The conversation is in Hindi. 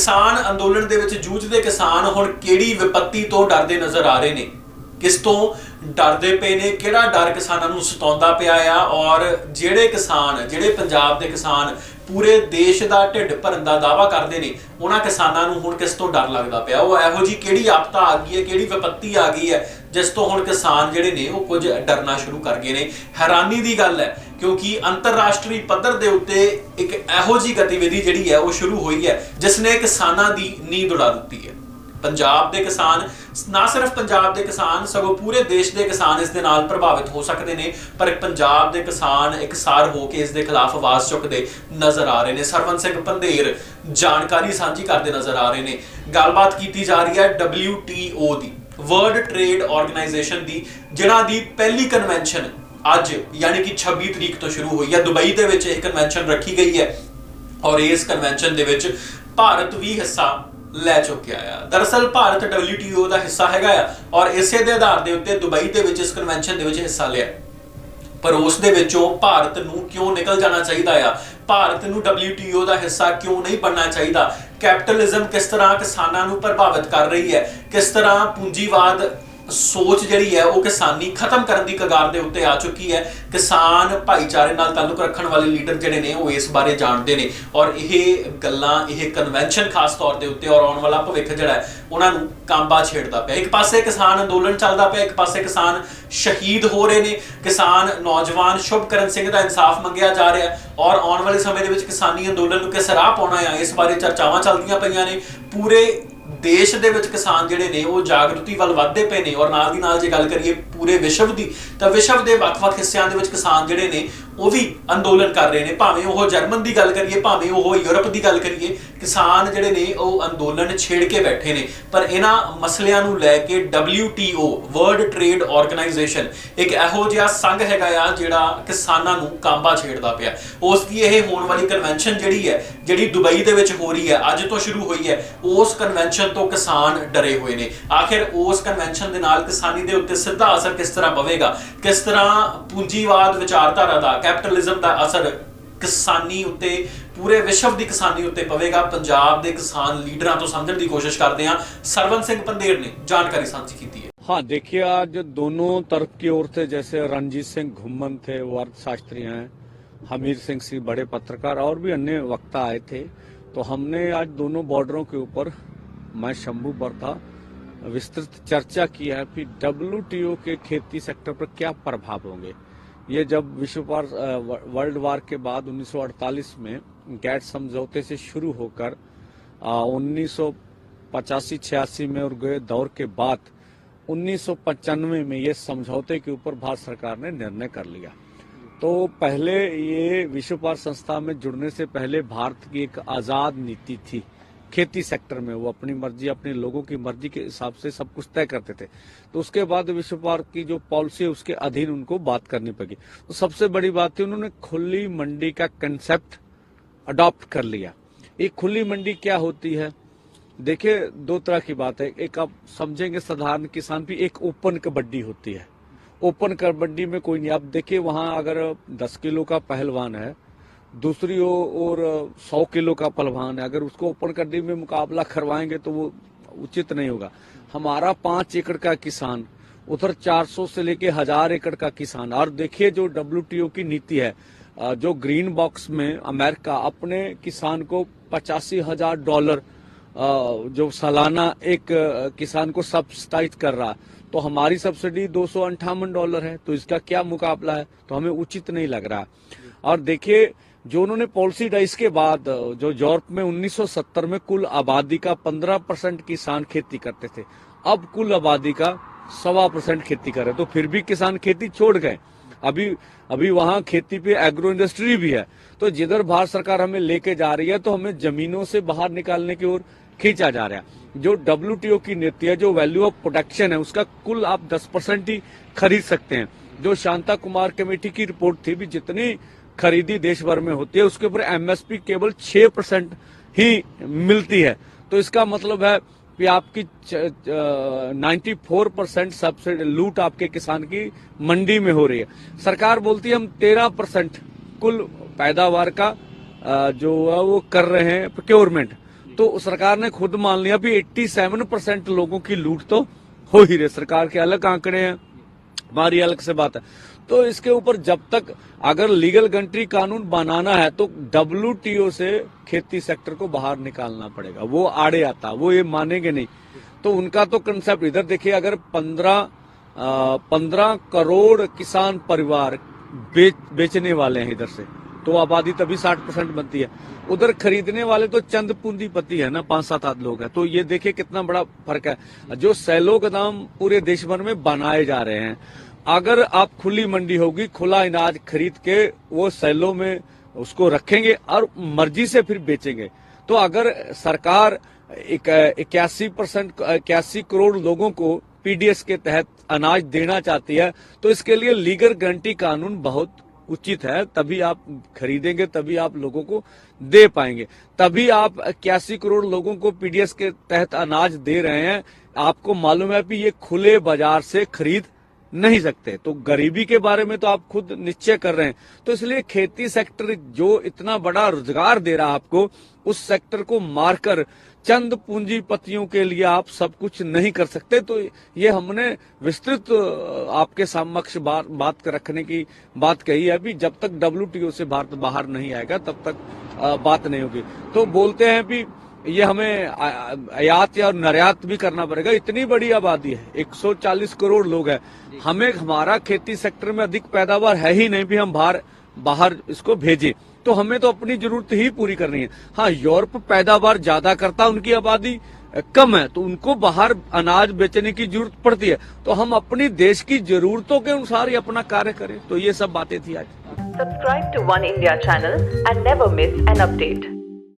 किसान अंदोलन दे विच जूझदे किसान हुण किहड़ी विपत्ति तो डरदे नज़र आ रहे ने, किस तो डरदे पे ने, किहड़ा डर किसानां नूं सताउंदा पिया आ। और जिहड़े किसान, जिहड़े पंजाब दे किसान पूरे देश का ढिड भरन का दावा करते हैं, उन्होंने किसानों को हुण किस तो डर लगता पिया। वो इहो जी किहड़ी आपदा आ गई है, किहड़ी विपत्ति आ गई है जिस तो हुण किसान जिहड़े ने वो कुछ डरना शुरू कर गए ने। हैरानी की गल है क्योंकि अंतरराष्ट्रीय पद्धर के उत्ते एक इहो जी गतिविधि जिहड़ी है वो शुरू हुई है जिसने किसानों की नींद उड़ा दी है। पंजाब के किसान, ना सिर्फ पंजाब के किसान सगों पूरे देश के किसान इस दे नाल प्रभावित हो सकते हैं, पर पंजाब के किसान एक सार होकर इस दे खिलाफ आवाज़ चुकते नज़र आ रहे हैं। सरवण सिंह पंधेर जानकारी साझी करते नज़र आ रहे हैं। गलबात की जा रही है WTO की, वर्ल्ड ट्रेड ऑर्गेनाइजेशन की, जिन्हां दी पहली कन्वेंशन अज यानी कि 26 तरीक तो शुरू हुई है। दुबई के विच एक कन्वेंशन रखी गई है और इस कन्वेंशन के विच भारत भी हिस्सा लै चुकिया है। दरअसल भारत WTO का हिस्सा है और इसे दे आधार के उत्ते दुबई के विच इस कन्वेंशन के विच हिस्सा लिया, पर उस दे विचों भारत नूं क्यों निकल जाना चाहिए, भारत नूं WTO का हिस्सा क्यों नहीं बनना चाहिए, कैपिटलिज्म किस तरह किसानों नूं प्रभावित कर रही है, किस तरह पूंजीवाद सोच जिहड़ी है वो किसानी खत्म करने की कगार दे उत्ते आ चुकी है। किसान भाईचारे नाल ताल्लुक रखने वाले लीडर जिहड़े ने वो इस बारे जानते हैं और यह गल्लां, यह कन्वेंशन खास तौर के उत्ते और आने वाला भविख जिहड़ा है उन्होंने कांबा छेड़ता पिया। एक पासे किसान अंदोलन चलता पिया, एक पासे किसान शहीद हो रहे हैं, किसान नौजवान शुभकरण सिंह का इंसाफ मंगिया जा रहा है और आने वाले समय के किसानी अंदोलन नूं किस राह पाउणा है इस बारे चर्चावां चलदियां पईयां ने। पूरे देश दे विच किसान जिहड़े ने वो जागृति वाल वधदे पे ने और नाल दी नाल जे गल करिए पूरे विश्व दी तां विश्व दे वख-वख हिस्सिਆਂ दे विच किसान जिहड़े ने वो भी अंदोलन कर रहे हैं। भावें वो जर्मन की गल करिए, भावें वो यूरोप की गल करिए, किसान जिहड़े ने वो अंदोलन छेड़ के बैठे ने। पर इन्हां मसलिਆਂ ਨੂੰ ਲੈ के WTO वर्ल्ड ट्रेड ऑर्गेनाइजेशन एक इहो जिहा संघ हैगा आ जिहड़ा किसानां ਨੂੰ कांबा छेड़दा पिया। उस की यह होने वाली कन्वेंशन जिहड़ी है, जिहड़ी दुबई दे विच हो रही है, अज तो शुरू हुई है, उस कन्वेंशन तो किसान डरे हुए ने। आखिर उस कन्वेंशन दे नाल किसानी दे उत्ते सीधा असर किस तरह पवेगा, किस तरह पूंजीवाद विचारधारा दा, कैपिटलिज्म का असर किसानी उत्ते, पूरे विश्व की किसानी उत्ते पवेगा, पंजाब के किसान लीडरां तो समझने की कोशिश करते हैं। सरवण सिंह पंधेर ने जानकारी साझी की है। हाँ, देखिए आज दोनों तरफ की ओर से, जैसे रणजीत सिंह घुम्मन थे, वो अर्थशास्त्री हैं, हमीर सिंह सी बड़े पत्रकार और भी अन्य वक्ता आए थे, तो हमने आज दोनों बॉर्डरों के ऊपर, मैं शंभू बरथा, विस्तृत चर्चा की है कि WTO के खेती सेक्टर पर क्या प्रभाव होंगे। ये जब वर्ल्ड वार के बाद 1948 में गैट समझौते से शुरू होकर 1985-86 में और गए दौर के बाद 1995 में ये समझौते के ऊपर भारत सरकार ने निर्णय कर लिया। तो पहले ये विश्व व्यापार संस्था में जुड़ने से पहले भारत की एक आजाद नीति थी खेती सेक्टर में, वो अपनी मर्जी, अपने लोगों की मर्जी के हिसाब से सब कुछ तय करते थे। तो उसके बाद विश्व व्यापार की जो पॉलिसी है उसके अधीन उनको बात करनी पड़ी। तो सबसे बड़ी बात थी उन्होंने खुली मंडी का कंसेप्ट अडॉप्ट कर लिया। एक खुली मंडी क्या होती है, देखिए दो तरह की बात है। एक आप समझेंगे साधारण किसान भी, एक ओपन कबड्डी होती है। ओपन कबड्डी में कोई नहीं, आप देखिए वहां अगर 10 किलो का पहलवान है, दूसरी ओर 100 किलो का पहलवान है, अगर उसको ओपन कबड्डी में मुकाबला करवाएंगे तो वो उचित नहीं होगा। हमारा 5 एकड़ का किसान, उधर 400 से लेके 1000 एकड़ का किसान। और देखिए जो WTO की नीति है, जो ग्रीन बॉक्स में अमेरिका अपने किसान को $85,000 जो सालाना एक किसान को सब्सिडाइज कर रहा है, तो हमारी सब्सिडी $258 है। तो इसका क्या मुकाबला है, तो हमें उचित नहीं लग रहा। और देखिए जो उन्होंने पॉलिसी डाइस के बाद, जो यूरोप में 1970 में कुल आबादी का 15% किसान खेती करते थे, अब कुल आबादी का 1.25% खेती करे, तो फिर भी किसान खेती छोड़ गए। अभी वहां खेती पे एग्रो इंडस्ट्री भी है। तो जिधर भारत सरकार हमें लेके जा रही है तो हमें जमीनों से बाहर निकालने की ओर खींचा जा रहा है। जो WTO की नीति है, जो वैल्यू ऑफ प्रोडक्शन है, उसका कुल आप 10% ही खरीद सकते हैं। जो शांता कुमार कमेटी की रिपोर्ट थी भी, जितनी खरीदी देश भर में होती है उसके ऊपर MSP केवल 6% ही मिलती है। तो इसका मतलब है कि आपकी 94% सब्सिडी लूट आपके किसान की मंडी में हो रही है। सरकार बोलती है हम 13% कुल पैदावार का जो है वो कर रहे हैं प्रोक्योरमेंट। तो सरकार ने खुद मान लिया भी 87% लोगों की लूट तो हो ही रही। सरकार के अलग आंकड़े हैं, हमारी अलग से बात है। तो इसके ऊपर जब तक अगर लीगल कंट्री कानून बनाना है तो WTO से खेती सेक्टर को बाहर निकालना पड़ेगा। वो आड़े आता, वो ये मानेंगे नहीं। तो उनका तो कंसेप्ट इधर देखिए, अगर 15 करोड़ किसान परिवार बेचने वाले हैं इधर से, तो आबादी तभी 60% बनती है। उधर खरीदने वाले तो चंद पूंजीपति है ना, 5-7 लोग हैं। तो ये देखिए कितना बड़ा फर्क है। जो सैलो के दाम पूरे देश भर में बनाए जा रहे हैं, अगर आप खुली मंडी होगी, खुला अनाज खरीद के वो सैलो में उसको रखेंगे और मर्जी से फिर बेचेंगे। तो अगर सरकार 81 करोड़ लोगों को PDS के तहत अनाज देना चाहती है, तो इसके लिए लीगल गारंटी कानून बहुत उचित है। तभी आप खरीदेंगे, तभी आप लोगों को दे पाएंगे। तभी आप 81 करोड़ लोगों को PDS के तहत अनाज दे रहे हैं। आपको मालूम है कि ये खुले बाजार से खरीद नहीं सकते। तो गरीबी के बारे में तो आप खुद निश्चय कर रहे हैं। तो इसलिए खेती सेक्टर जो इतना बड़ा रोजगार दे रहा है आपको, उस सेक्टर को मारकर चंद पूंजीपतियों के लिए आप सब कुछ नहीं कर सकते। तो ये हमने विस्तृत आपके समक्ष बात रखने की बात कही है। अभी जब तक WTO से भारत बाहर नहीं आएगा तब तक बात नहीं होगी। तो बोलते हैं भी ये हमें आयात या निर्यात भी करना पड़ेगा। इतनी बड़ी आबादी है, 140 करोड़ लोग हैं। हमें हमारा खेती सेक्टर में अधिक पैदावार है ही नहीं भी हम बाहर इसको भेजें। तो हमें तो अपनी जरूरत ही पूरी करनी है। हाँ, यूरोप पैदावार ज्यादा करता, उनकी आबादी कम है, तो उनको बाहर अनाज बेचने की जरूरत पड़ती है। तो हम अपनी देश की जरूरतों के अनुसार ही अपना कार्य करें। तो ये सब बातें थी आज। Subscribe to One India channel and never miss an update.